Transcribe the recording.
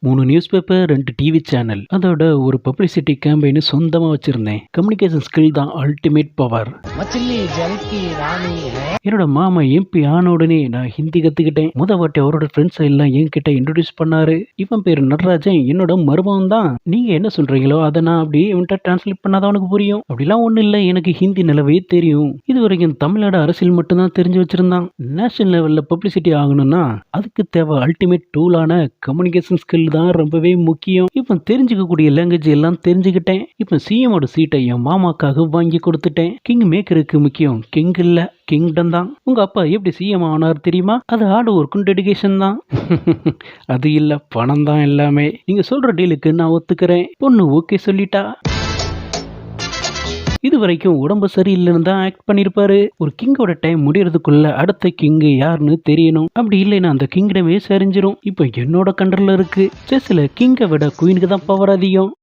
3 news paper, 2 TV channel, அதோட ஒரு publicity campaign சொந்தமா வச்சிருந்தேன். கம்யூனிகேஷன் ஸ்கில் தான் அல்டிமேட் பவர். मछली जल की रानी है. என்னோட மாமா எம்பி ஆன உடனே நான் ஹிந்தி கத்துக்கிட்டேன். வாட்டி அவரோட ஃப்ரெண்ட்ஸ் எல்லாம் என்கிட்ட இன்ட்ரோடியூஸ் பண்ணாரு. இவன் பேரு நடராஜன், என்னோட மருமகன் தான். நீங்க என்ன சொல்றீங்களோ அதை நான் அப்படியே இவன்கிட்ட டிரான்ஸ்லேட் பண்ணாதான் அவனுக்கு புரியும். அப்படிலாம் ஒண்ணு இல்ல, எனக்கு ஹிந்தி நிலவே தெரியும். இது வரைக்கும் தமிழ்நாடு அரசியல் மட்டும்தான் தெரிஞ்சு வச்சிருந்தான். நேஷனல் லெவல்ல பப்ளிசிட்டி ஆகணும்னா அதுக்கு தேவை அல்டிமேட் டூலான கம்யூனிகேஷன் ஸ்கில் தான் ரொம்பவே முக்கியம். இப்ப தெரிஞ்சுக்கக்கூடிய லாங்குவேஜ் எல்லாம் தெரிஞ்சுக்கிட்டேன். இப்ப சிஎமோட சீட்டை என் மாமாக்காக வாங்கி கொடுத்துட்டேன். கிங் மேக்கருக்கு முக்கியம் கிங் இல்ல, கிங்டம் தான். உங்க அப்பா எப்படி சிஎம் ஆனார் தெரியுமா? அது ஹார்ட் ஒர்க்கும் டெடிகேஷன் தான். அது இல்ல, பணம் தான் எல்லாமே. நீங்க சொல்ற டீலுக்கு நான் ஒத்துக்கிறேன். பொண்ணு ஓகே சொல்லிட்டா. இது வரைக்கும் உடம்பு சரியில்லைன்னு தான் ஆக்ட் பண்ணிருப்பாரு. ஒரு கிங்கோட டைம் முடியறதுக்குள்ள அடுத்த கிங் யாருன்னு தெரியணும். அப்படி இல்லைன்னா அந்த கிங்டமே சரிஞ்சிரும். இப்ப என்னோட கண்ட்ரோல்ல இருக்கு. செஸ்ல கிங்கை விட குயினுக்கு தான் பவர் அதிகம்.